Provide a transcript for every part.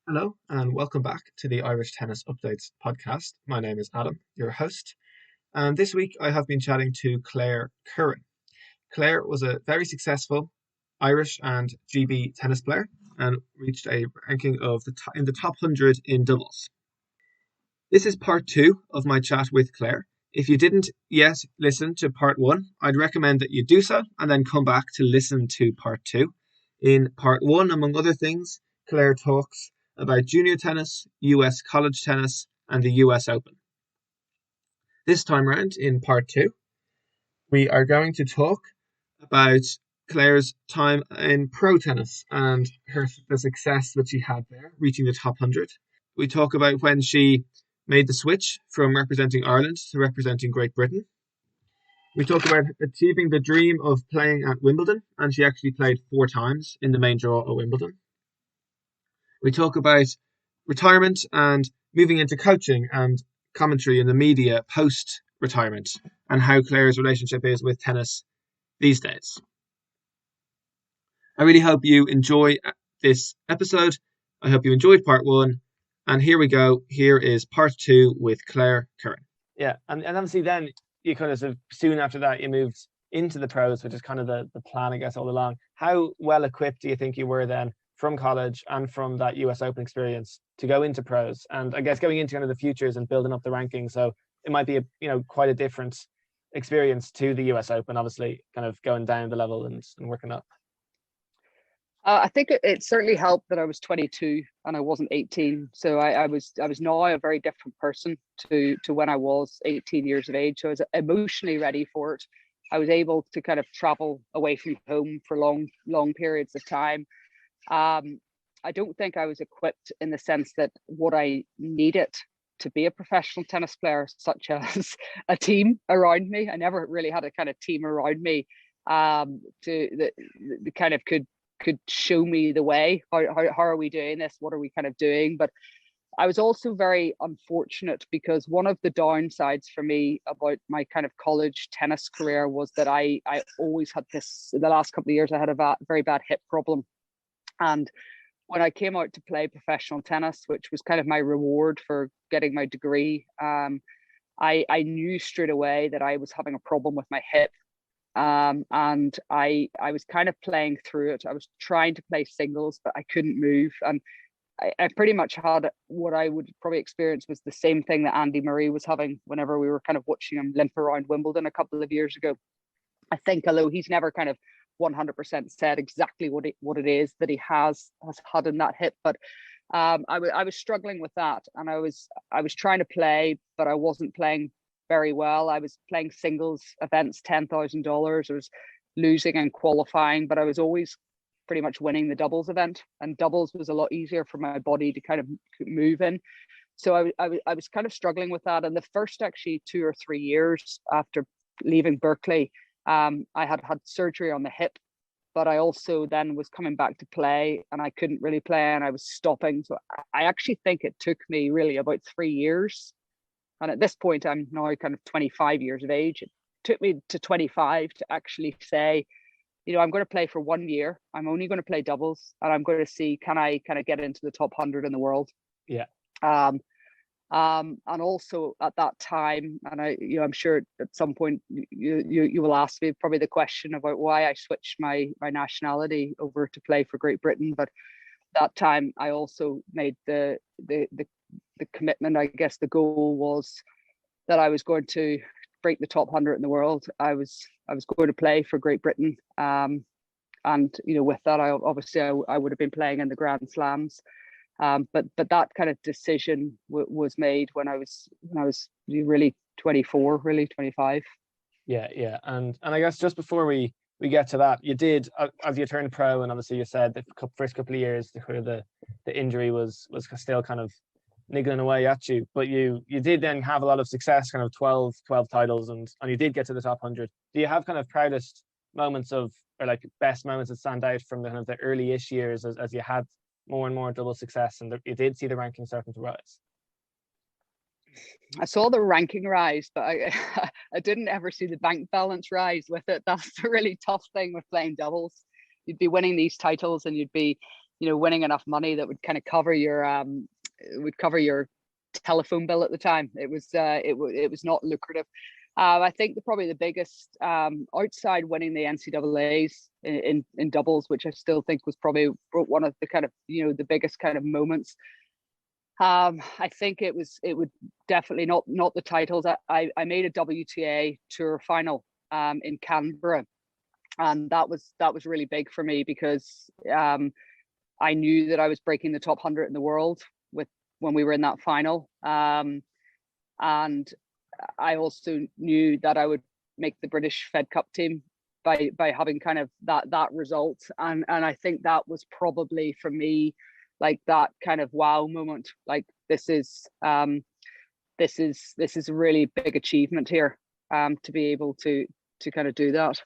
Hello, and welcome back to the Irish Tennis Updates podcast. My name is Adam, your host, and this week I have been chatting to Claire Curran. Claire was a very successful Irish and GB tennis player and reached a ranking of in the top 100 in doubles. This is part two of my chat with Claire. If you didn't yet listen to part one, I'd recommend that you do so and then come back to listen to part two. In part one, among other things, Claire talks about junior tennis, US college tennis, and the US Open. This time around, in part two, we are going to talk about Claire's time in pro tennis and the success that she had there, reaching the top 100. We talk about when she made the switch from representing Ireland to representing Great Britain. We talk about achieving the dream of playing at Wimbledon, and she actually played 4 times in the main draw at Wimbledon. We talk about retirement and moving into coaching and commentary in the media post-retirement and how Claire's relationship is with tennis these days. I really hope you enjoy this episode. I hope you enjoyed part one. And here we go. Here is part two with Claire Curran. Yeah, and obviously then you kind of soon after that you moved into the pros, which is kind of the plan, I guess, all along. How well equipped do you think you were then from college and from that US Open experience to go into pros? And I guess going into kind of the futures and building up the rankings. So it might be quite a different experience to the US Open, obviously, kind of going down the level and working up. I think it certainly helped that I was 22 and I wasn't 18. So I was now a very different person to when I was 18 years of age. So I was emotionally ready for it. I was able to kind of travel away from home for long periods of time. I don't think I was equipped in the sense that what I needed to be a professional tennis player, such as a team around me. I never really had a kind of team around me the kind of could show me the way. How are we doing this? What are we kind of doing? But I was also very unfortunate because one of the downsides for me about my kind of college tennis career was that I always had this, in the last couple of years, I had a very bad hip problem. And when I came out to play professional tennis, which was kind of my reward for getting my degree, I knew straight away that I was having a problem with my hip. And I was kind of playing through it. I was trying to play singles, but I couldn't move. And I pretty much had what I would probably experience was the same thing that Andy Murray was having whenever we were kind of watching him limp around Wimbledon a couple of years ago. I think, although he's never kind of 100% said exactly what it is that he has had in that hip, but I was struggling with that, and I was trying to play, but I wasn't playing very well. I was playing singles events, $10,000. I was losing and qualifying, but I was always pretty much winning the doubles event, and doubles was a lot easier for my body to kind of move in. So I was kind of struggling with that. And the first actually 2 or 3 years after leaving Berkeley, I had surgery on the hip, but I also then was coming back to play and I couldn't really play and I was stopping. So I actually think it took me really about 3 years. And at this point, I'm now kind of 25 years of age. It took me to 25 to actually say, I'm going to play for 1 year. I'm only going to play doubles, and I'm going to see, can I kind of get into the top 100 in the world? Yeah. And also at that time, and I'm sure at some point you will ask me probably the question about why I switched my nationality over to play for Great Britain. But that time I also made the commitment. I guess the goal was that I was going to break the top 100 in the world. I was going to play for Great Britain, and with that, I would have been playing in the Grand Slams. But that kind of decision was made when I was really 24, really 25. Yeah, and I guess just before we get to that, you did, as you turned pro, and obviously you said the first couple of years the injury was still kind of niggling away at you, but you did then have a lot of success, kind of 12 titles, and you did get to the top 100. Do you have kind of proudest moments or like best moments that stand out from the kind of the early-ish years as you had more and more double success and you did see the ranking starting to rise? I saw the ranking rise, but I didn't ever see the bank balance rise with it. That's the really tough thing with playing doubles. You'd be winning these titles and you'd be winning enough money that would kind of cover your telephone bill at the time. It was not lucrative. I think probably the biggest, outside winning the NCAAs in doubles, which I still think was probably one of the kind of the biggest kind of moments. I think it would definitely not the titles. I made a WTA tour final in Canberra, and that was really big for me because I knew that I was breaking the top 100 in the world when we were in that final, and I also knew that I would make the British Fed Cup team by having kind of that result, and I think that was probably for me like that kind of wow moment. Like this is a really big achievement here, to be able to kind of do that.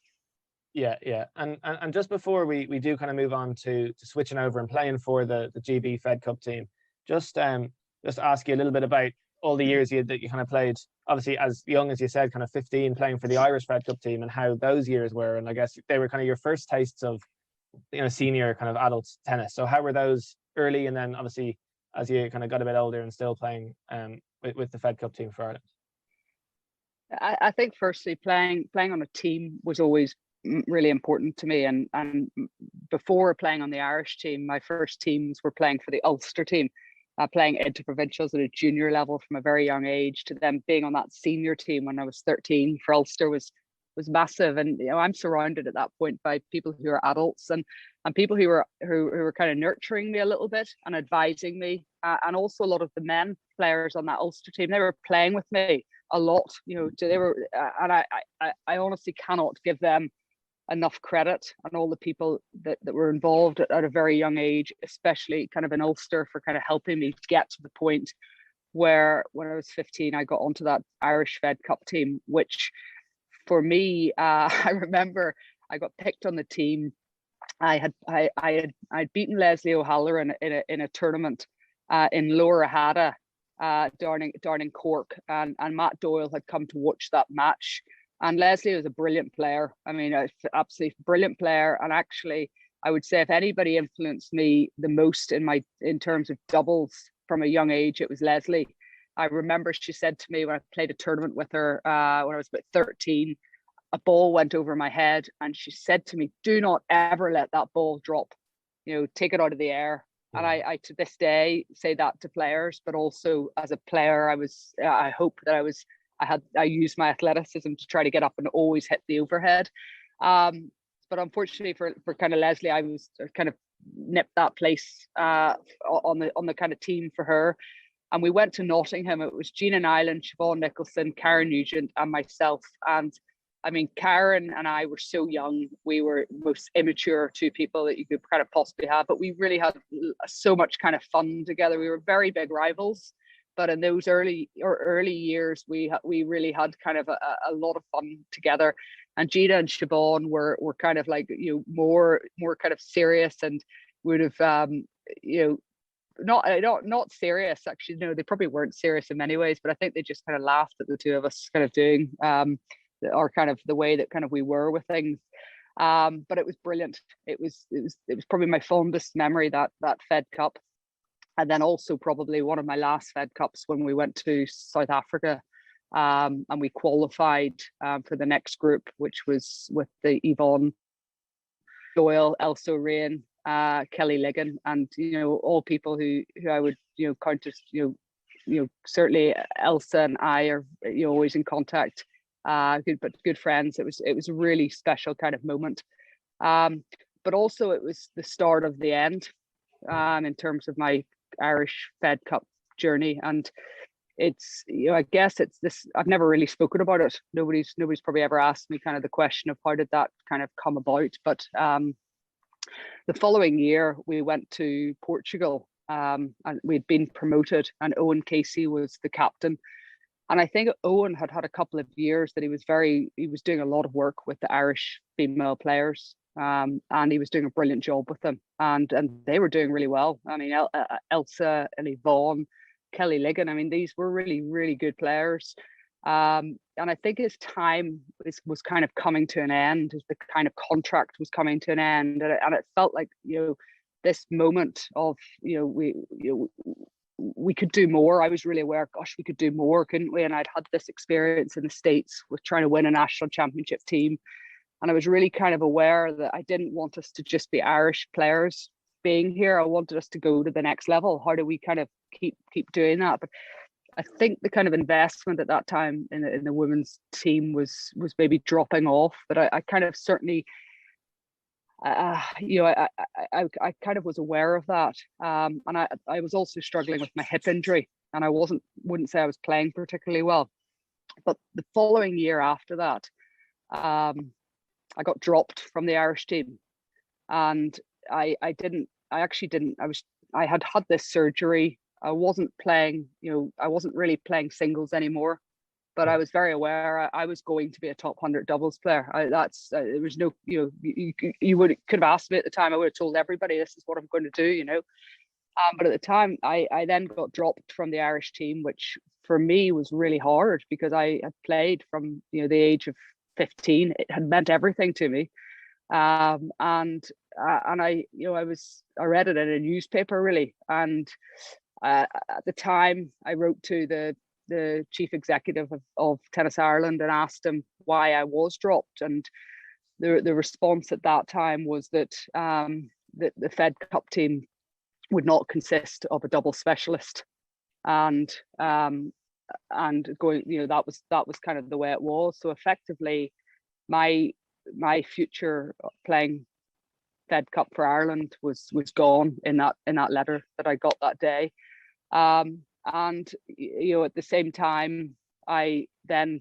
Yeah. And just before we do kind of move on to switching over and playing for the GB Fed Cup team, just ask you a little bit about all the years that you kind of played, obviously as young as you said, kind of 15, playing for the Irish Fed Cup team, and how those years were. And I guess they were kind of your first tastes of senior kind of adult tennis. So how were those early, and then obviously as you kind of got a bit older and still playing with the Fed Cup team for Ireland? I think firstly playing on a team was always really important to me, and before playing on the Irish team, my first teams were playing for the Ulster team, playing interprovincials at a junior level from a very young age, to them being on that senior team when I was 13 for Ulster was massive. And I'm surrounded at that point by people who are adults and people who were kind of nurturing me a little bit and advising me, and also a lot of the men players on that Ulster team, they were playing with me a lot. They were, and I honestly cannot give them enough credit, and all the people that were involved at a very young age, especially kind of in Ulster, for kind of helping me get to the point where when I was 15 I got onto that Irish Fed Cup team, which for me, I remember I got picked on the team. I'd beaten Leslie O'Halloran in a tournament in Lower Ahada, down in Cork, and Matt Doyle had come to watch that match. And Leslie was a brilliant player. I mean, absolutely brilliant player. And actually, I would say if anybody influenced me the most in terms of doubles from a young age, it was Leslie. I remember she said to me when I played a tournament with her when I was about 13, a ball went over my head, and she said to me, "Do not ever let that ball drop. Take it out of the air." Yeah. And I to this day say that to players, but also as a player, I hope that I used my athleticism to try to get up and always hit the overhead. But unfortunately for kind of Leslie, I was kind of nipped that place on the kind of team for her. And we went to Nottingham. It was Gina Nyland, Siobhan Nicholson, Karen Nugent, and myself. And I mean, Karen and I were so young. We were most immature two people that you could kind of possibly have, but we really had so much kind of fun together. We were very big rivals. But in those early years, we really had kind of a lot of fun together. And Gina and Siobhan were kind of like more kind of serious, and would have not serious actually. No, they probably weren't serious in many ways, but I think they just kind of laughed at the two of us kind of doing or kind of the way that kind of we were with things. But it was brilliant. It was probably my fondest memory, that Fed Cup. And then also probably one of my last Fed Cups when we went to South Africa, and we qualified for the next group, which was with the Yvonne Doyle, Elsa Rain, Kelly Ligon, and all people who I would count as certainly Elsa and I are always in contact, good friends. It was a really special kind of moment, but also it was the start of the end in terms of my Irish Fed Cup journey. And it's I guess it's this, I've never really spoken about it. Nobody's probably ever asked me kind of the question of how did that kind of come about. But the following year we went to Portugal, and we'd been promoted, and Owen Casey was the captain. And I think Owen had a couple of years that he was doing a lot of work with the Irish female players. And he was doing a brilliant job with them, and they were doing really well. I mean, Elsa and Yvonne, Kelly Ligon, I mean, these were really, really good players. And I think his time was kind of coming to an end, as the kind of contract was coming to an end. And it felt like, this moment of, we could do more. I was really aware, gosh, we could do more, couldn't we? And I'd had this experience in the States with trying to win a national championship team. And I was really kind of aware that I didn't want us to just be Irish players being here. I wanted us to go to the next level. How do we kind of keep doing that? But I think the kind of investment at that time in the women's team was maybe dropping off. But I kind of certainly, I kind of was aware of that. And I was also struggling with my hip injury, and I wouldn't say I was playing particularly well. But the following year after that, I got dropped from the Irish team, and I had had this surgery. I wasn't playing, I wasn't really playing singles anymore, but I was very aware I was going to be a top 100 doubles player. There was no, you could have asked me at the time. I would have told everybody this is what I'm going to do, But at the time, I then got dropped from the Irish team, which for me was really hard because I had played from the age of 15. It had meant everything to me, and I read it in a newspaper really, and at the time I wrote to the chief executive of Tennis Ireland and asked him why I was dropped, and the response at that time was that the Fed Cup team would not consist of a double specialist, and going, that was kind of the way it was. So effectively, my future playing Fed Cup for Ireland was gone in that letter that I got that day. And at the same time, I then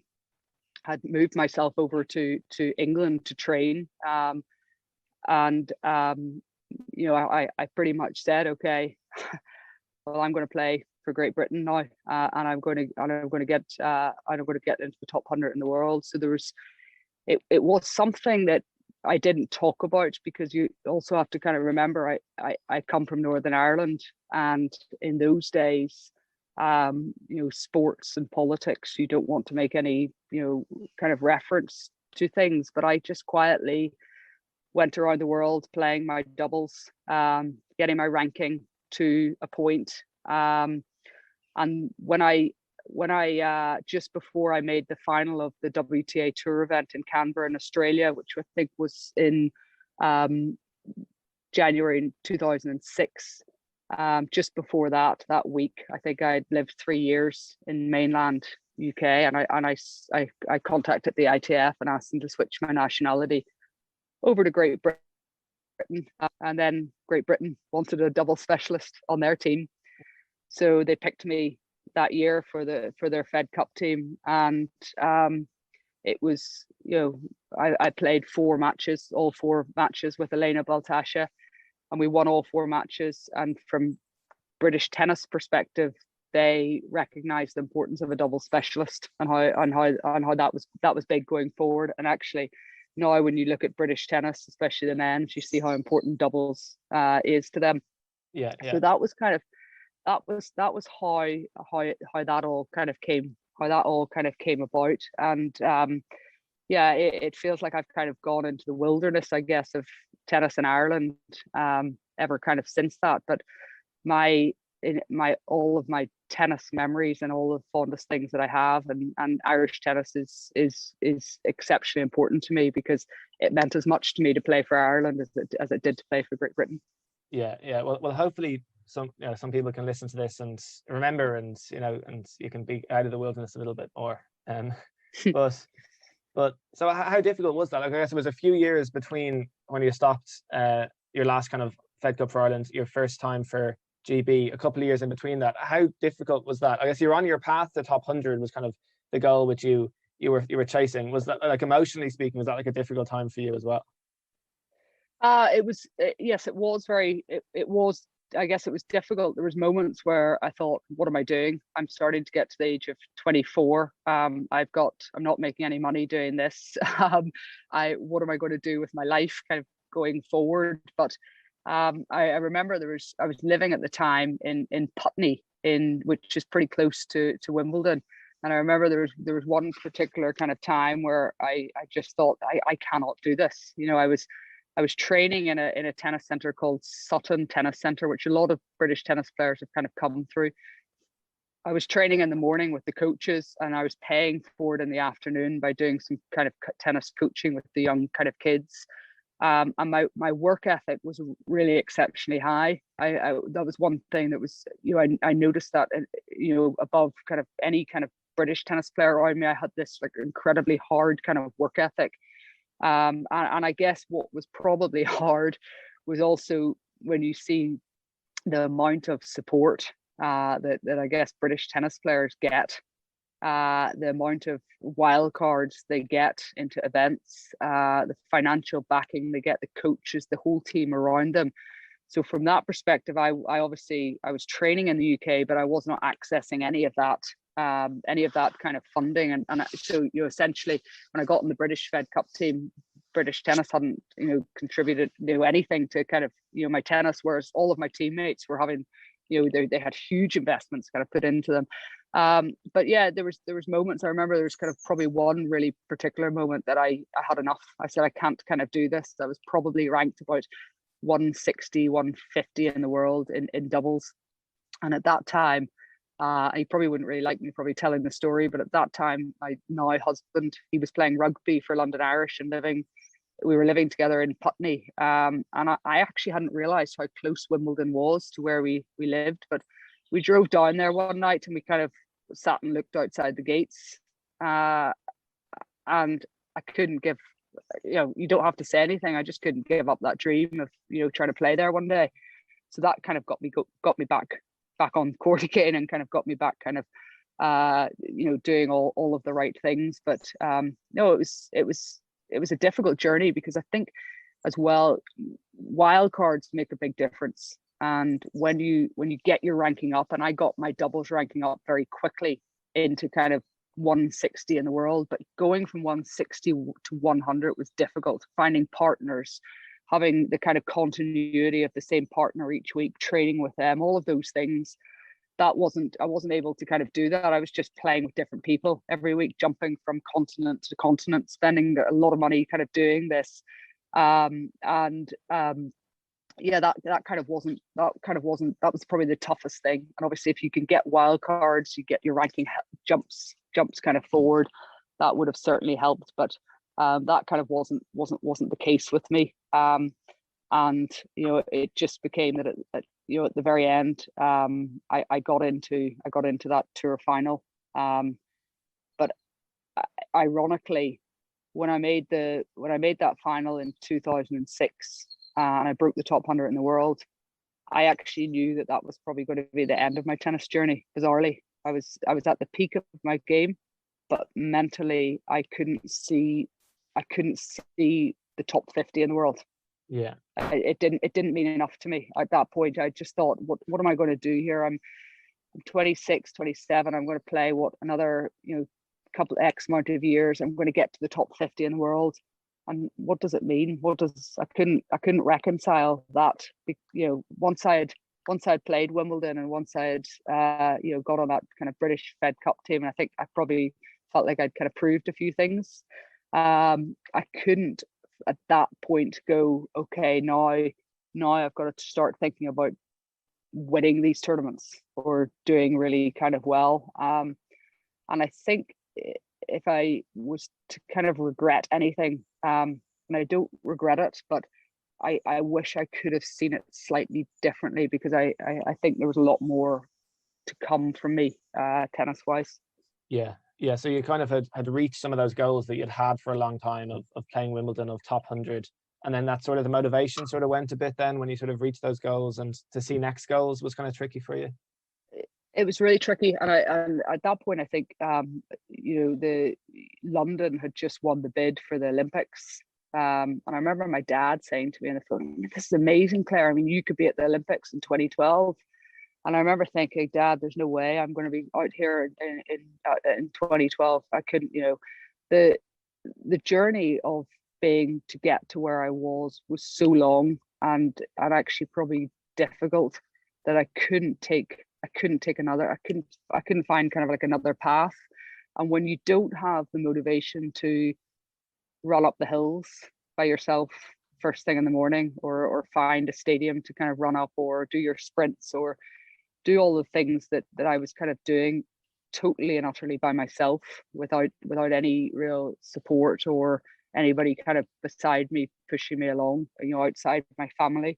had moved myself over to England to train, and I pretty much said, okay, well, I'm going to play for Great Britain now, and I'm going to get into the top 100 in the world. So it was something that I didn't talk about, because you also have to kind of remember I come from Northern Ireland, and in those days, sports and politics, you don't want to make any kind of reference to things. But I just quietly went around the world playing my doubles, getting my ranking to a point, and when I just before I made the final of the WTA Tour event in Canberra in Australia, which I think was in January 2006, just before that week, I think I'd lived 3 years in mainland UK, and I contacted the ITF and asked them to switch my nationality over to Great Britain, and then Great Britain wanted a double specialist on their team, so they picked me that year for their Fed Cup team. And it was, I played all four matches with Elena Baltasha, and we won all four matches. And from British tennis perspective, they recognized the importance of a double specialist and how that was big going forward. And actually, now when you look at British tennis, especially the men's, you see how important doubles is to them. Yeah. So that was kind of that was how that all kind of came about. And it feels like I've kind of gone into the wilderness, I guess, of tennis in Ireland ever kind of since that. But all of my tennis memories and all the fondest things that I have, and Irish tennis is exceptionally important to me, because it meant as much to me to play for Ireland as it did to play for Great Britain. Yeah. Well, hopefully some people can listen to this and remember, and you can be out of the wilderness a little bit more. But so how difficult was that? Like, I guess it was a few years between when you stopped your last kind of Fed Cup for Ireland, your first time for GB, a couple of years in between that. How difficult was that? I guess you're on your path to top 100 was kind of the goal which you were chasing. Was that, like, emotionally speaking, was that like a difficult time for you as well? It was, yes, it was I guess it was difficult. There was moments where I thought, what am I doing? I'm starting to get to the age of 24. I'm not making any money doing this. What am I going to do with my life kind of going forward? But I remember I was living at the time in Putney, which is pretty close to Wimbledon. And I remember there was one particular kind of time where I just thought, I cannot do this. I was I was training in a tennis center called Sutton Tennis Center, which a lot of British tennis players have kind of come through. I was training in the morning with the coaches, and I was paying for it in the afternoon by doing some kind of tennis coaching with the young kind of kids. And my work ethic was really exceptionally high. I that was one thing that was, I noticed that, above kind of any kind of British tennis player around me, I had this like incredibly hard kind of work ethic. And I guess what was probably hard was also when you see the amount of support that I guess British tennis players get, the amount of wild cards they get into events, the financial backing they get, the coaches, the whole team around them. So from that perspective, I was training in the UK, but I was not accessing any of that kind of funding. And so, essentially, when I got in the British Fed Cup team, British tennis hadn't, contributed, anything to kind of, my tennis, whereas all of my teammates were having, they had huge investments kind of put into them. But yeah, there was moments. I remember there was kind of probably one really particular moment that I had enough. I said, I can't kind of do this. I was probably ranked about 160, 150 in the world in doubles. And at that time, he probably wouldn't really like me probably telling the story, but at that time, my now husband, he was playing rugby for London Irish and we were living together in Putney. And I actually hadn't realized how close Wimbledon was to where we lived, but we drove down there one night and we kind of sat and looked outside the gates. And I couldn't give, you don't have to say anything. I just couldn't give up that dream of, trying to play there one day. So that kind of got me back on court again, and kind of got me back kind of, doing all of the right things. But no, it was a difficult journey, because I think as well, wild cards make a big difference. And when you get your ranking up, and I got my doubles ranking up very quickly into kind of 160 in the world, but going from 160 to 100 was difficult. Finding partners, having the kind of continuity of the same partner each week, training with them, all of those things, I wasn't able to kind of do that. I was just playing with different people every week, jumping from continent to continent, spending a lot of money kind of doing this. Yeah, that was probably the toughest thing. And obviously, if you can get wild cards, you get your ranking jumps kind of forward, that would have certainly helped. But that kind of wasn't the case with me. And it just became that at the very end, I got into that tour final. But ironically, when I made that final in 2006, and I broke the top 100 in the world, I actually knew that was probably going to be the end of my tennis journey. Bizarrely, I was at the peak of my game, but mentally I couldn't see the top 50 in the world. Yeah, it didn't mean enough to me at that point. I just thought, what am I going to do here? I'm 26, 27. I'm going to play another couple X amount of years. I'm going to get to the top 50 in the world. And what does it mean? I couldn't reconcile that. Once I had played Wimbledon, and once I had got on that kind of British Fed Cup team, and I think I probably felt like I'd kind of proved a few things. I couldn't at that point go, okay, now I've got to start thinking about winning these tournaments or doing really kind of well. And I think if I was to kind of regret anything, and I don't regret it, but I wish I could have seen it slightly differently, because I think there was a lot more to come from me, tennis wise. Yeah. So you kind of had reached some of those goals that you'd had for a long time of playing Wimbledon, of top 100. And then that sort of the motivation sort of went a bit then when you sort of reached those goals, and to see next goals was kind of tricky for you. It was really tricky, and at that point I think the London had just won the bid for the Olympics, and I remember my dad saying to me on the phone, "This is amazing, Claire. I mean, you could be at the Olympics in 2012." And I remember thinking, Dad, there's no way I'm going to be out here in 2012. I couldn't, the journey of being to get to where I was so long and actually probably difficult that I couldn't take another. I couldn't find kind of like another path. And when you don't have the motivation to run up the hills by yourself, first thing in the morning, or find a stadium to kind of run up, or do your sprints, or do all the things that I was kind of doing totally and utterly by myself, without any real support or anybody kind of beside me pushing me along, outside my family.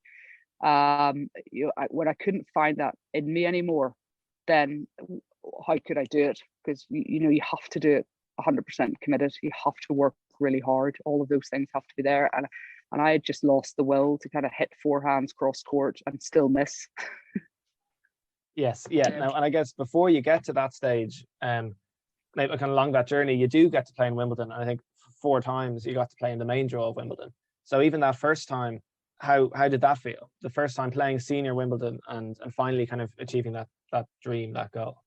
When I couldn't find that in me anymore, then how could I do it? Because you have to do it 100% committed. You have to work really hard. All of those things have to be there, and I had just lost the will to kind of hit forehands cross court and still miss. Yes, yeah. Now, and I guess before you get to that stage, maybe kind of along that journey, you do get to play in Wimbledon. I think 4 times you got to play in the main draw of Wimbledon. So even that first time, how did that feel? The first time playing senior Wimbledon and finally kind of achieving that dream, that goal.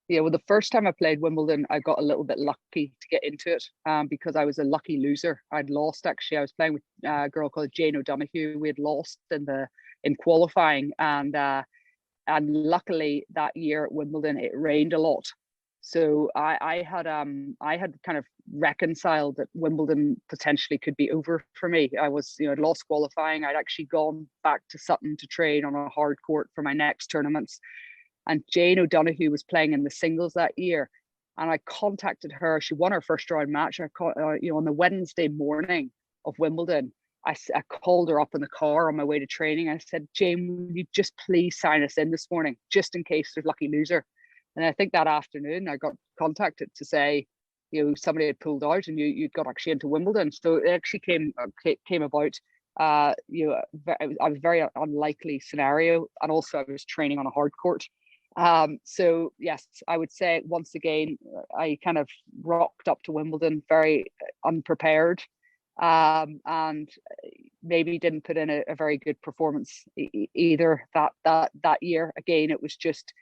Yeah, well, the first time I played Wimbledon, I got a little bit lucky to get into it, because I was a lucky loser. I'd lost, actually. I was playing with a girl called Jane O'Donoghue. We had lost in qualifying, and luckily that year at Wimbledon it rained a lot, so I had kind of reconciled that Wimbledon potentially could be over for me. I was, I'd lost qualifying. I'd actually gone back to Sutton to train on a hard court for my next tournaments, and Jane O'Donoghue was playing in the singles that year, and I contacted her. She won her first round match. On the Wednesday morning of Wimbledon, I called her up in the car on my way to training. I said, Jane, will you just please sign us in this morning, just in case there's lucky loser? And I think that afternoon I got contacted to say, somebody had pulled out and you'd got actually into Wimbledon. So it actually came about. I was very unlikely scenario, and also I was training on a hard court. So yes, I would say once again, I kind of rocked up to Wimbledon very unprepared. And maybe didn't put in a very good performance either that year. Again, it was just,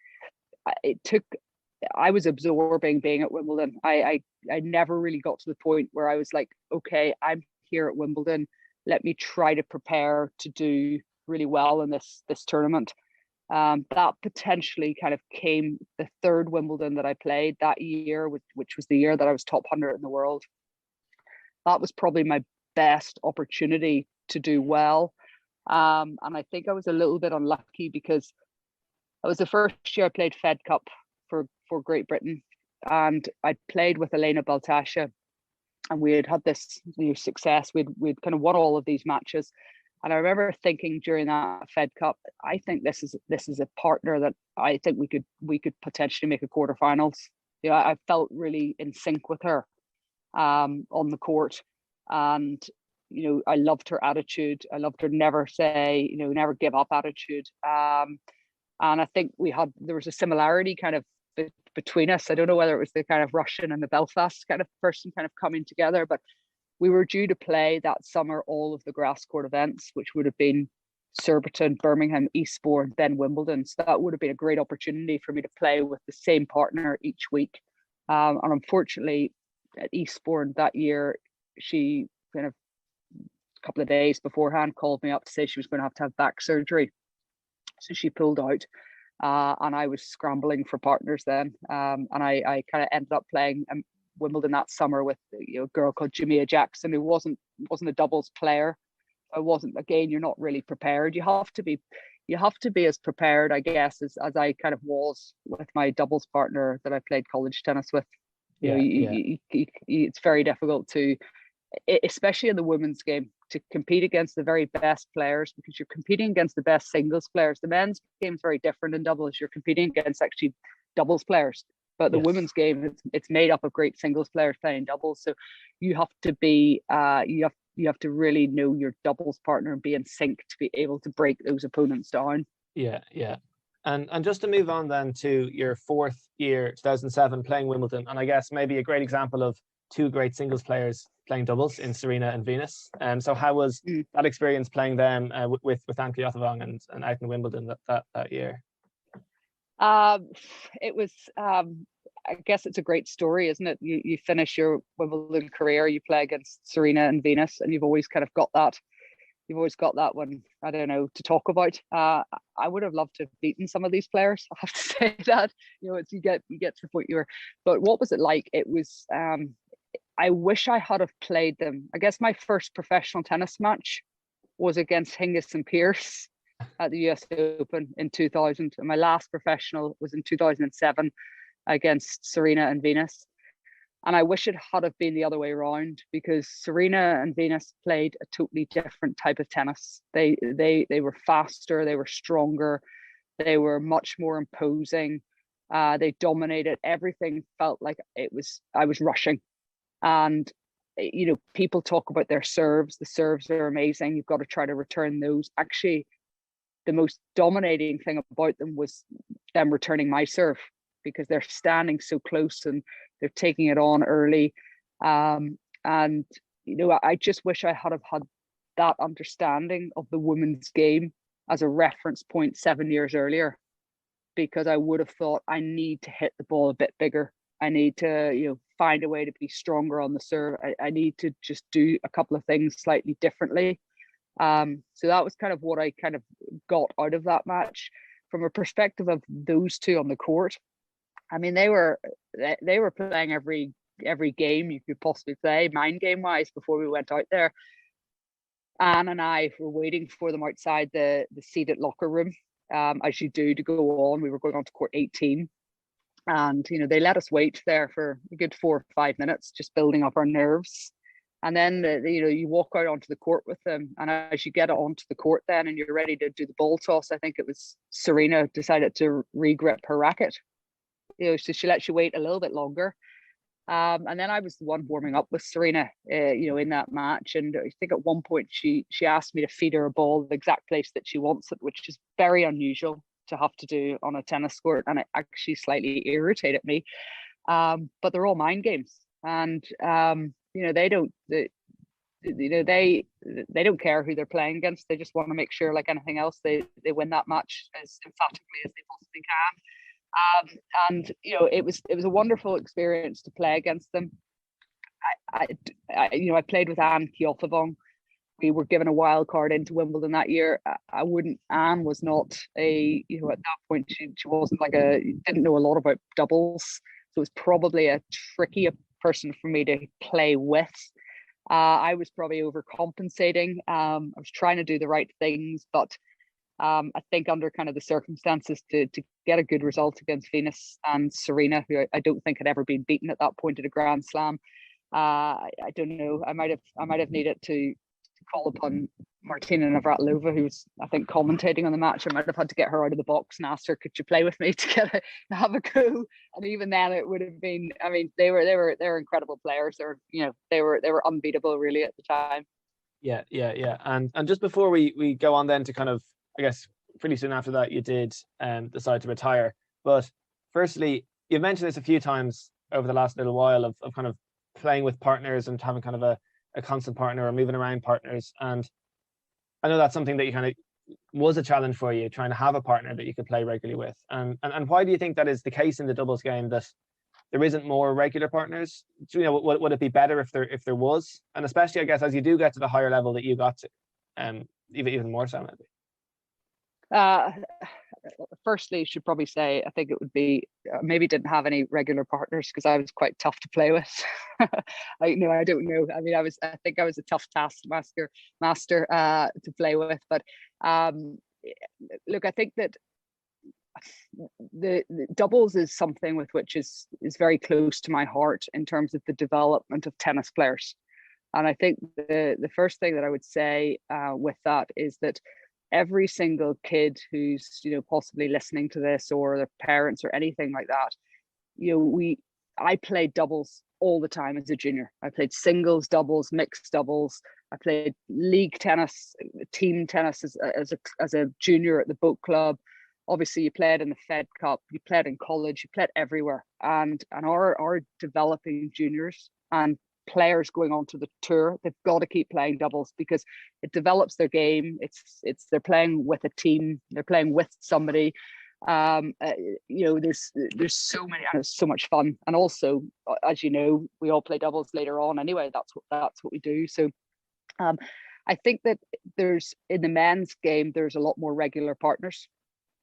I was absorbing being at Wimbledon. I never really got to the point where I was like, okay, I'm here at Wimbledon, let me try to prepare to do really well in this tournament. That potentially kind of came the third Wimbledon that I played that year, which was the year that I was top 100 in the world. That was probably my best opportunity to do well. And I think I was a little bit unlucky because it was the first year I played Fed Cup for Great Britain. And I played with Elena Baltasha, and we had this success. We'd kind of won all of these matches. And I remember thinking during that Fed Cup, I think this is a partner that I think we could potentially make a quarterfinals. I felt really in sync with her on the court, and I loved her attitude. I loved her never give up attitude, and I think there was a similarity kind of between us. I don't know whether it was the kind of Russian and the Belfast kind of person kind of coming together, but we were due to play that summer all of the grass court events, which would have been Surbiton, Birmingham, Eastbourne, then Wimbledon. So that would have been a great opportunity for me to play with the same partner each week. And unfortunately, at Eastbourne that year, she kind of a couple of days beforehand called me up to say she was going to have back surgery. So she pulled out, and I was scrambling for partners then. And I kind of ended up playing Wimbledon that summer with a girl called Jamia Jackson, who wasn't a doubles player. Again, you're not really prepared. You have to be as prepared, I guess, as I kind of was with my doubles partner that I played college tennis with. It's very difficult to, especially in the women's game, to compete against the very best players, because you're competing against the best singles players. The men's game is very different in doubles. You're competing against actually doubles players. But the women's game, it's made up of great singles players playing doubles. So you have to be, you have to really know your doubles partner and be in sync to be able to break those opponents down. Yeah. And just to move on then to your fourth year, 2007, playing Wimbledon, and I guess maybe a great example of two great singles players playing doubles in Serena and Venus. So how was that experience playing them with Anke Jothavong and out in Wimbledon that year? It was, I guess it's a great story, isn't it? You finish your Wimbledon career, you play against Serena and Venus, and you've always kind of got that. You've always got that one, I don't know, to talk about. I would have loved to have beaten some of these players. I have to say that, you get to the point but what was it like? It was, I wish I had have played them. I guess my first professional tennis match was against Hingis and Pierce at the US Open in 2000. And my last professional was in 2007 against Serena and Venus. And I wish it had have been the other way around, because Serena and Venus played a totally different type of tennis. They were faster, they were stronger, they were much more imposing. They dominated. Everything felt like I was rushing. And people talk about their serves. The serves are amazing. You've got to try to return those. Actually, the most dominating thing about them was them returning my serve, because they're standing so close and they're taking it on early. And I just wish I had that understanding of the women's game as a reference point 7 years earlier, because I would have thought, I need to hit the ball a bit bigger. I need to, find a way to be stronger on the serve. I need to just do a couple of things slightly differently. So that was kind of what I kind of got out of that match. From a perspective of those two on the court, I mean, they were playing every game you could possibly play, mind game wise, before we went out there. Anne and I were waiting for them outside the seated locker room, as you do, to go on. We were going on to court 18. And, they let us wait there for a good 4 or 5 minutes, just building up our nerves. And then, you walk out onto the court with them. And as you get onto the court then and you're ready to do the ball toss, I think it was Serena decided to re-grip her racket. So she lets you wait a little bit longer. And then I was the one warming up with Serena, in that match. And I think at one point she asked me to feed her a ball the exact place that she wants it, which is very unusual to have to do on a tennis court, and it actually slightly irritated me. But they're all mind games, and they don't care who they're playing against. They just want to make sure, like anything else, they win that match as emphatically as they possibly can. And it was a wonderful experience to play against them. I played with Anne Kjotevong. We were given a wild card into Wimbledon that year. Anne was not at that point, she wasn't didn't know a lot about doubles. So it was probably a trickier person for me to play with. I was probably overcompensating. I was trying to do the right things, but I think under kind of the circumstances to get a good result against Venus and Serena, who I don't think had ever been beaten at that point at a Grand Slam. I don't know. I might have needed to call upon Martina Navratilova, who was, I think, commentating on the match. I might have had to get her out of the box and ask her, could you play with me to have a go? And even then it would have been, I mean, they were incredible players. They were unbeatable really at the time. Yeah. And just before we go on then to kind of, I guess pretty soon after that you did decide to retire. But firstly, you've mentioned this a few times over the last little while of kind of playing with partners and having kind of a constant partner or moving around partners. And I know that's something that you kind of was a challenge for you, trying to have a partner that you could play regularly with. And why do you think that is the case in the doubles game, that there isn't more regular partners? Would it be better if there was? And especially, I guess, as you do get to the higher level that you got to, even more so maybe. Firstly, should probably say I think it would be maybe didn't have any regular partners because I was quite tough to play with. I don't know. I mean, I think I was a tough taskmaster to play with. But look, I think that the doubles is something with which is very close to my heart in terms of the development of tennis players. And I think the first thing that I would say with that is that every single kid who's possibly listening to this, or their parents or anything like that, I played doubles all the time as a junior. I played singles, doubles, mixed doubles. I played league tennis, team tennis as a junior at the boat club. Obviously, you played in the Fed Cup, you played in college, you played everywhere. And our developing juniors and players going on to the tour, they've got to keep playing doubles because it develops their game. It's they're playing with a team, they're playing with somebody. There's so many, and it's so much fun. And also, as you know, we all play doubles later on anyway. That's what we do. So I think that there's, in the men's game, there's a lot more regular partners.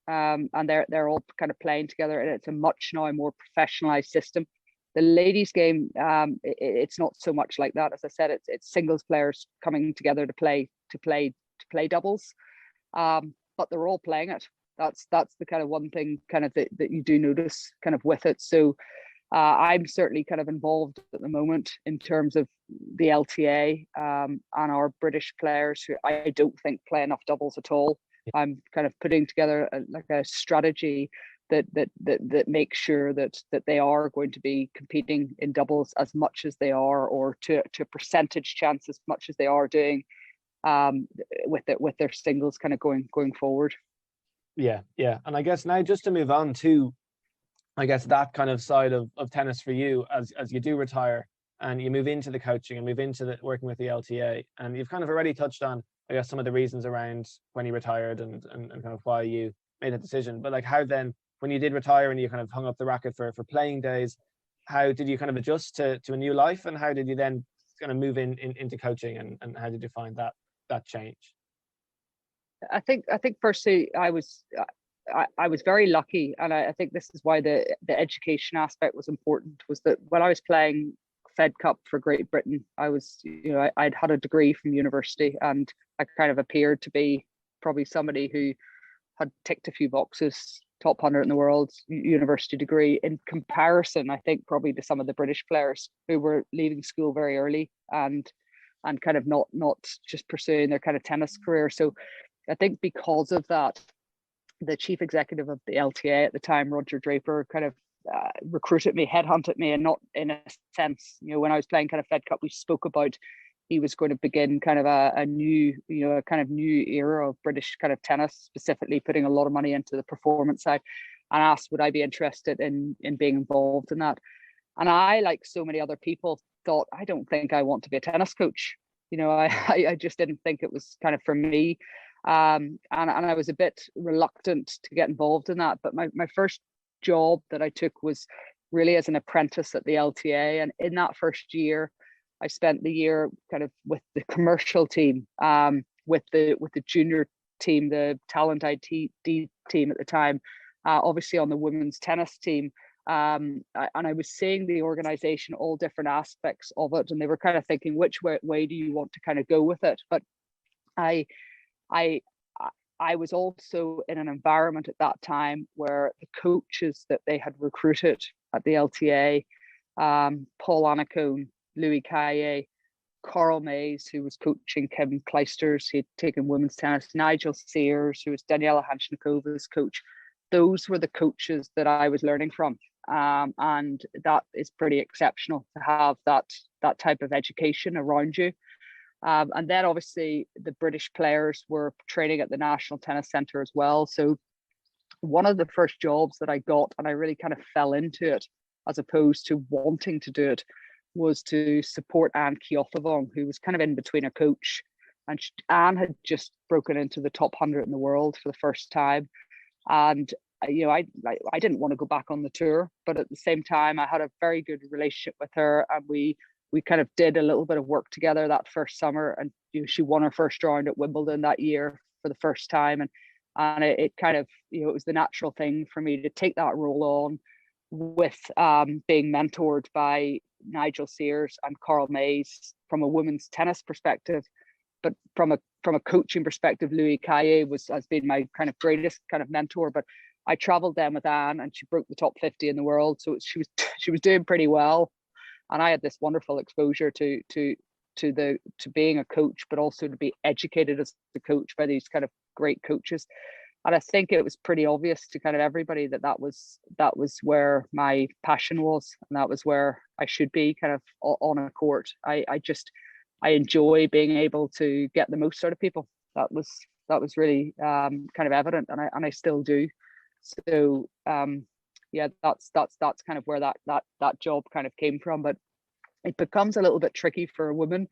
And they're all kind of playing together, and it's a much now more professionalized system. The ladies game, it's not so much like that. As I said, it's singles players coming together to play doubles, but they're all playing it. That's the kind of one thing kind of that you do notice kind of with it. So I'm certainly kind of involved at the moment in terms of the LTA and our British players who I don't think play enough doubles at all. I'm kind of putting together a strategy that makes sure that they are going to be competing in doubles as much as they are, or to a percentage chance as much as they are doing with their singles kind of going forward. Yeah, and I guess now just to move on to, I guess, that kind of side of tennis for you as you do retire and you move into the coaching and move into the working with the LTA, and you've kind of already touched on, I guess, some of the reasons around when you retired and kind of why you made that decision. But like, how then, when you did retire and you kind of hung up the racket for playing days, how did you kind of adjust to a new life, and how did you then kind of move into coaching, and how did you find that change? I think firstly I was very lucky, and I think this is why the education aspect was important, was that when I was playing Fed Cup for Great Britain, I was, I'd had a degree from university, and I kind of appeared to be probably somebody who had ticked a few boxes, top 100 in the world, university degree, in comparison, I think, probably to some of the British players who were leaving school very early and kind of not just pursuing their kind of tennis career. So I think because of that, the chief executive of the LTA at the time, Roger Draper, kind of recruited me, headhunted me, and not in a sense, when I was playing kind of Fed Cup, we spoke about he was going to begin kind of a new, a kind of new era of British kind of tennis, specifically putting a lot of money into the performance side, and asked would I be interested in being involved in that. And I, like so many other people, thought, I don't think I want to be a tennis coach. I just didn't think it was kind of for me. And I was a bit reluctant to get involved in that. But my first job that I took was really as an apprentice at the LTA. And in that first year, I spent the year kind of with the commercial team, with the junior team, the talent ID team at the time, obviously on the women's tennis team. And I was seeing the organization, all different aspects of it, and they were kind of thinking, which way do you want to kind of go with it? But I was also in an environment at that time where the coaches that they had recruited at the LTA, Paul Anacone, Louis Caillé, Carl Mays, who was coaching Kim Clijsters, he had taken women's tennis, Nigel Sears, who was Daniela Hanchnakova's coach. Those were the coaches that I was learning from. And that is pretty exceptional to have that type of education around you. And then obviously the British players were training at the National Tennis Centre as well. So one of the first jobs that I got, and I really kind of fell into it as opposed to wanting to do it, was to support Anne Keothavong, who was kind of in between a coach. And Anne had just broken into the top 100 in the world for the first time. And I didn't want to go back on the tour, but at the same time, I had a very good relationship with her, and we kind of did a little bit of work together that first summer. And she won her first round at Wimbledon that year for the first time, and it kind of, it was the natural thing for me to take that role on, with being mentored by Nigel Sears and Carl Mays from a women's tennis perspective. But from a coaching perspective, Louis Caillé has been my kind of greatest kind of mentor. But I traveled then with Anne, and she broke the top 50 in the world, so she was doing pretty well, and I had this wonderful exposure to being a coach, but also to be educated as a coach by these kind of great coaches. And I think it was pretty obvious to kind of everybody that was where my passion was, and that was where I should be kind of on a court. I enjoy being able to get the most out of people. That was really kind of evident, and I still do. So yeah, that's kind of where that job kind of came from. But it becomes a little bit tricky for a woman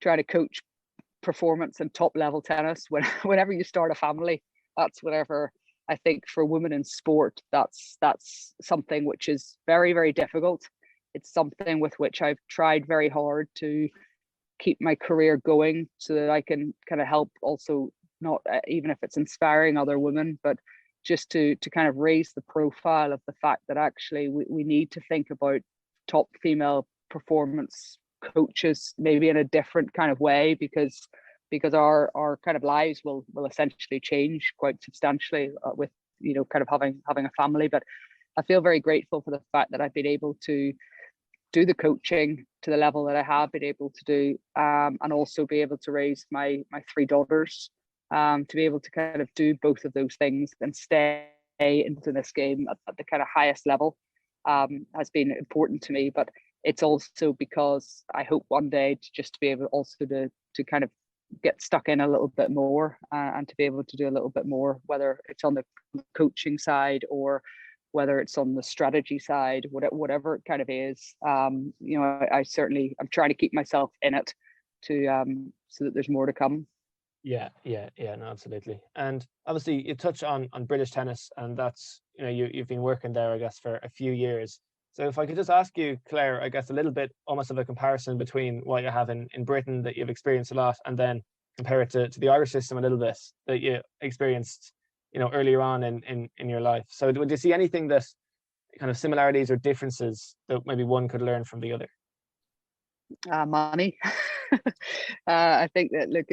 trying to coach performance and top level tennis whenever you start a family. That's whatever, I think, for women in sport, that's something which is very, very difficult. It's something with which I've tried very hard to keep my career going, so that I can kind of help also, not even if it's inspiring other women, but just to kind of raise the profile of the fact that actually we need to think about top female performance coaches, maybe in a different kind of way, because our kind of lives will essentially change quite substantially with kind of having a family. But I feel very grateful for the fact that I've been able to do the coaching to the level that I have been able to do, and also be able to raise my three daughters, to be able to kind of do both of those things and stay into this game at the kind of highest level, has been important to me. But it's also because I hope one day to be able also to kind of get stuck in a little bit more, and to be able to do a little bit more, whether it's on the coaching side or whether it's on the strategy side, whatever it kind of is. I'm trying to keep myself in it so that there's more to come. Yeah, no, absolutely. And obviously you touch on British tennis, and that's, you've been working there, I guess, for a few years. So if I could just ask you, Claire, I guess a little bit almost of a comparison between what you have in Britain that you've experienced a lot, and then compare it to the Irish system a little bit that you experienced, earlier on in your life. So would you see anything that kind of similarities or differences that maybe one could learn from the other? Money. I think that, look,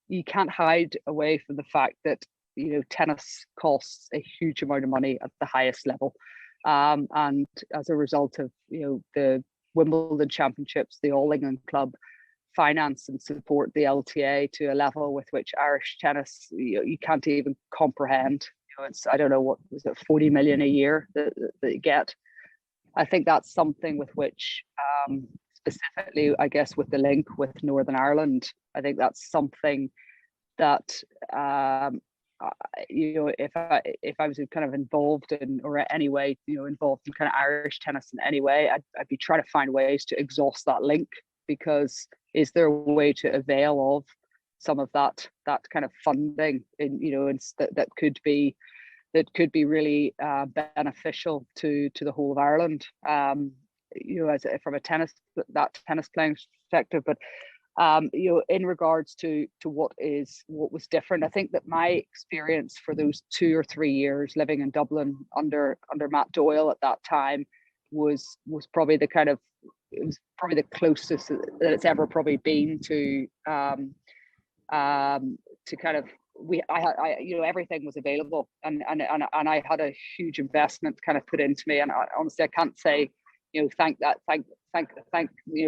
you can't hide away from the fact that tennis costs a huge amount of money at the highest level, and as a result of the Wimbledon championships, the All England Club finance and support the LTA to a level with which Irish tennis you can't even comprehend. It's, I don't know, what was it, 40 million a year that you get. I think that's something with which, specifically, I guess, with the link with Northern Ireland, I think that's something that if I was kind of involved in, or any way involved in kind of Irish tennis in any way, I'd be trying to find ways to exhaust that link, because is there a way to avail of some of that kind of funding that could be really beneficial to the whole of Ireland, from a tennis playing perspective. But in regards to what was different, I think that my experience for those 2 or 3 years living in Dublin under Matt Doyle at that time was probably the closest that it's ever probably been to kind of, everything was available, and I had a huge investment kind of put into me, and honestly I can't say thank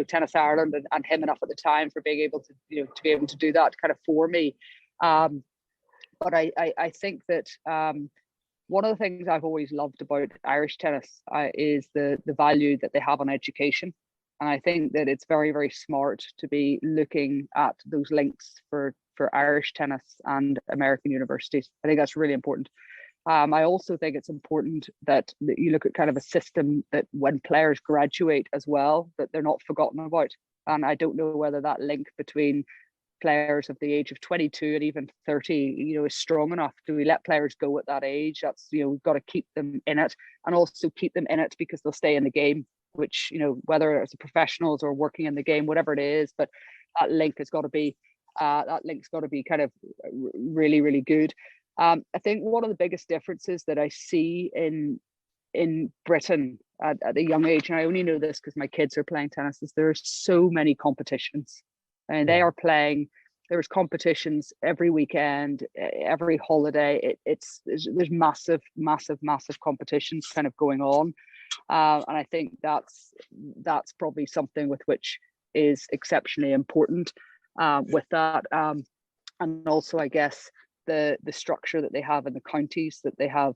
Tennis Ireland and him enough at the time for being able to to be able to do that kind of for me. But I think that one of the things I've always loved about Irish tennis is the value that they have on education. And I think that it's very, very smart to be looking at those links for Irish tennis and American universities. I think that's really important. I also think it's important that you look at kind of a system that when players graduate as well, that they're not forgotten about. And I don't know whether that link between players of the age of 22 and even 30, is strong enough. Do we let players go at that age? That's, we've got to keep them in it, and also keep them in it because they'll stay in the game, which, whether it's professionals or working in the game, whatever it is, but that link has got to be, that link's got to be kind of really, really good. I think one of the biggest differences that I see in Britain at a young age, and I only know this because my kids are playing tennis, is there are so many competitions. And they are playing, there's competitions every weekend, every holiday. There's massive competitions kind of going on. And I think that's probably something with which is exceptionally important with that. And also, I guess, the structure that they have in the counties, that they have,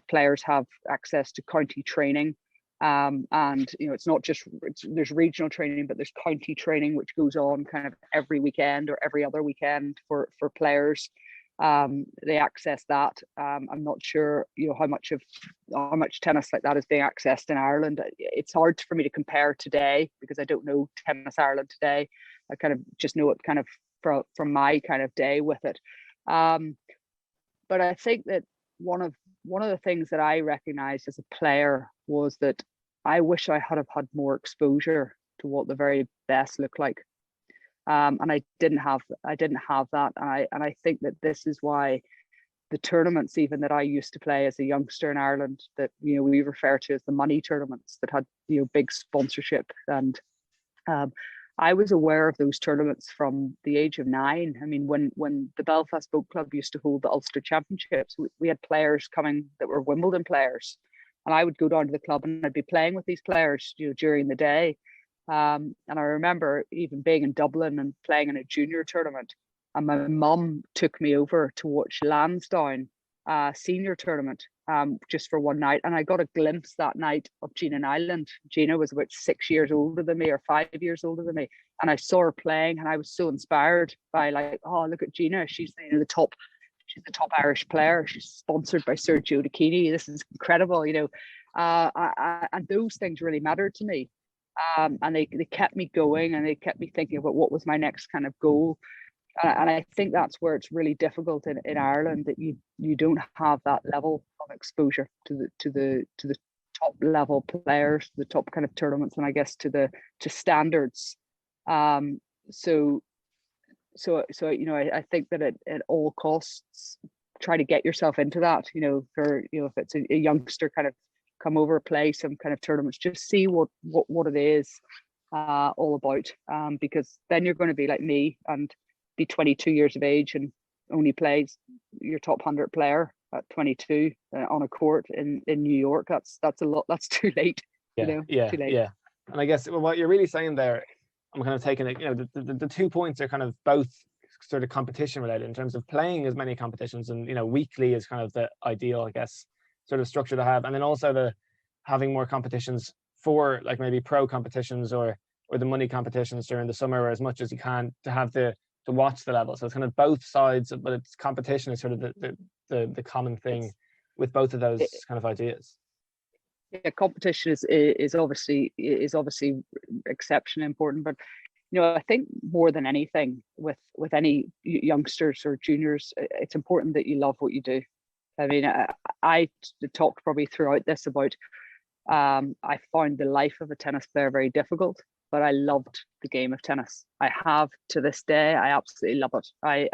players have access to county training. And it's not just, there's regional training, but there's county training which goes on kind of every weekend or every other weekend for players. They access that. I'm not sure how much tennis like that is being accessed in Ireland. It's hard for me to compare today because I don't know Tennis Ireland today. I kind of just know it kind of from my kind of day with it. But I think that one of the things that I recognized as a player was that I wish I had more exposure to what the very best look like. And I didn't have that. And I think that this is why the tournaments even that I used to play as a youngster in Ireland, that we refer to as the money tournaments, that had big sponsorship. And I was aware of those tournaments from the age of 9. I mean, when the Belfast Boat Club used to hold the Ulster Championships, we had players coming that were Wimbledon players, and I would go down to the club and I'd be playing with these players during the day. And I remember even being in Dublin and playing in a junior tournament, and my mum took me over to watch Lansdowne senior tournament just for one night, and I got a glimpse that night of Gina Nyland. Gina was about 6 years older than me, or 5 years older than me, and I saw her playing, and I was so inspired by, like, oh, look at Gina, she's the top Irish player, she's sponsored by Sergio Tacchini, this is incredible, and those things really mattered to me, and they kept me going, and they kept me thinking about what was my next kind of goal. And I think that's where it's really difficult in Ireland, that you don't have that level of exposure to the top level players, the top kind of tournaments, and I guess to standards. So I think that at all costs, try to get yourself into that. For if it's a youngster, kind of come over, play some kind of tournaments, just see what it is all about. Because then you're going to be like me and be 22 years of age and only plays your top 100 player at 22 on a court in New York. That's a lot. That's too late. Too late. Yeah. And I guess what you're really saying there, I'm kind of taking it, the 2 points are kind of both sort of competition related in terms of playing as many competitions, and weekly is kind of the ideal, I guess, sort of structure to have, and then also the having more competitions for, like, maybe pro competitions or the money competitions during the summer, or as much as you can to have to watch the level. So it's kind of both sides, but it's competition is sort of the common thing with both of those kind of ideas. Yeah, competition is obviously exceptionally important, but I think more than anything with any youngsters or juniors, it's important that you love what you do. I mean, I talked probably throughout this about I found the life of a tennis player very difficult, but I loved the game of tennis. I have to this day. I absolutely love it.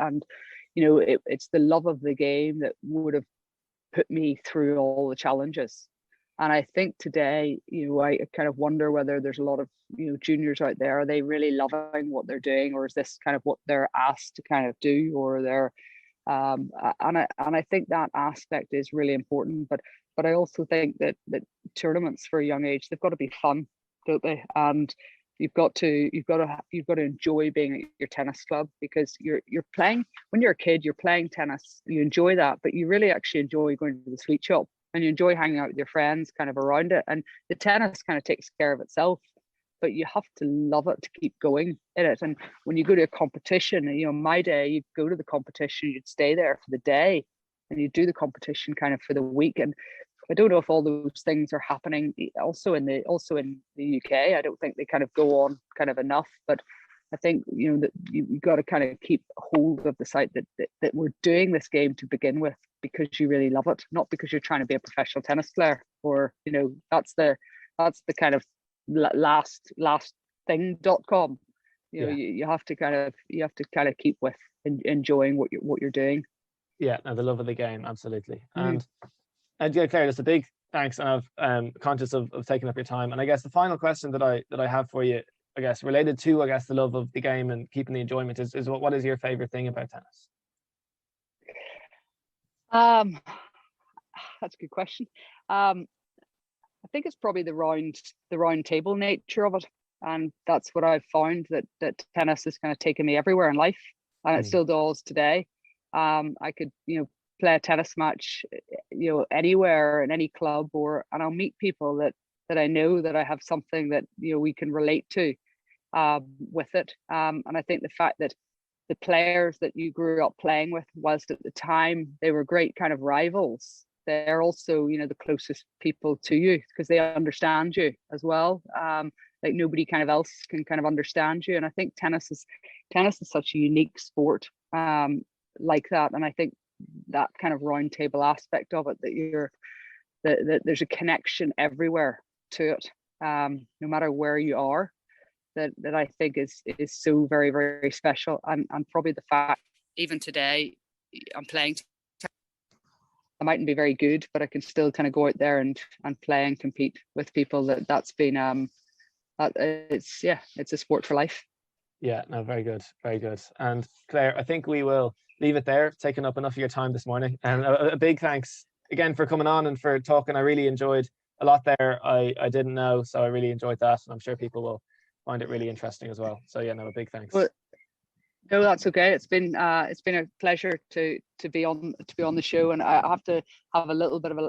It's the love of the game that would have put me through all the challenges. And I think today, I kind of wonder whether there's a lot of juniors out there. Are they really loving what they're doing, or is this kind of what they're asked to kind of do, or they're and I think that aspect is really important. But I also think that tournaments for a young age, they've got to be fun, don't they? And you've got to enjoy being at your tennis club, because you're playing, when you're a kid, you're playing tennis, you enjoy that, but you really actually enjoy going to the sweet shop, and you enjoy hanging out with your friends kind of around it, and the tennis kind of takes care of itself, but you have to love it to keep going in it. And when you go to a competition, my day, you'd go to the competition, you'd stay there for the day, and you do the competition kind of for the week. And I don't know if all those things are happening also in the UK. I don't think they kind of go on kind of enough, but I think that you've got to kind of keep hold of the sight that we're doing this game to begin with because you really love it, not because you're trying to be a professional tennis player, or that's the kind of last thing.com. You have to kind of keep with enjoying what you're doing. Yeah, no, the love of the game, absolutely. And yeah, Claire, just a big thanks, and I'm conscious of taking up your time. And I guess the final question that I have for you, I guess related to the love of the game and keeping the enjoyment, is what is your favorite thing about tennis? That's a good question. I think it's probably the round table nature of it, and that's what I've found, that tennis has kind of taken me everywhere in life, and it still does today. I could play a tennis match anywhere in any club, and I'll meet people that I know that I have something that we can relate to with it. And I think the fact that the players that you grew up playing with, whilst at the time they were great kind of rivals, they're also the closest people to you, because they understand you as well. Like nobody kind of else can kind of understand you. And I think tennis is such a unique sport like that. And I think that kind of round table aspect of it, that there's a connection everywhere to it, no matter where you are, that I think is so very, very special. And probably the fact, even today, I'm playing mightn't be very good, but I can still kind of go out there and play and compete with people. That's been it's a sport for life. Yeah, no, very good, very good. And Claire, I think we will leave it there, taking up enough of your time this morning. And a big thanks again for coming on and for talking. I really enjoyed a lot there I didn't know, so I really enjoyed that, and I'm sure people will find it really interesting as well. So yeah, no, a big thanks. Well, no, that's okay. It's been a pleasure to be on the show, and I have to have a little bit of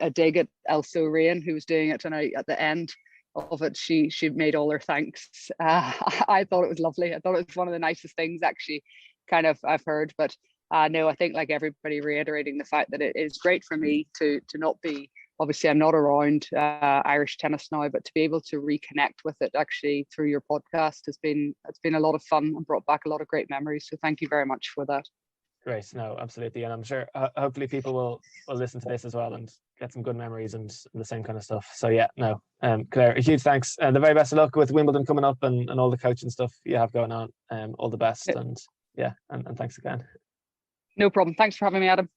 a dig at Elsa Rain, who was doing it, and at the end of it, she made all her thanks. I thought it was lovely. I thought it was one of the nicest things actually, kind of I've heard. But no, I think like everybody, reiterating the fact that it is great for me to not be. Obviously, I'm not around Irish tennis now, but to be able to reconnect with it actually through your podcast it's been a lot of fun and brought back a lot of great memories. So thank you very much for that. Great, no, absolutely, and I'm sure hopefully people will listen to this as well and get some good memories and the same kind of stuff. So yeah, no, Claire, a huge thanks, and the very best of luck with Wimbledon coming up and all the coaching stuff you have going on. All the best, and yeah, and thanks again. No problem. Thanks for having me, Adam.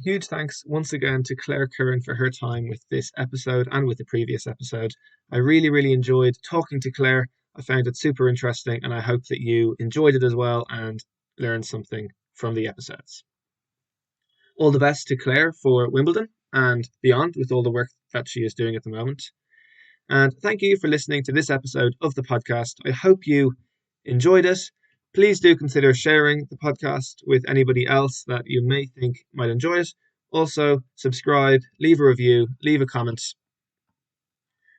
Huge thanks once again to Claire Curran for her time with this episode and with the previous episode. I really, really enjoyed talking to Claire. I found it super interesting, and I hope that you enjoyed it as well and learned something from the episodes. All the best to Claire for Wimbledon and beyond with all the work that she is doing at the moment. And thank you for listening to this episode of the podcast. I hope you enjoyed it. Please do consider sharing the podcast with anybody else that you may think might enjoy it. Also, subscribe, leave a review, leave a comment.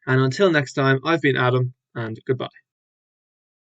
And until next time, I've been Adam, and goodbye.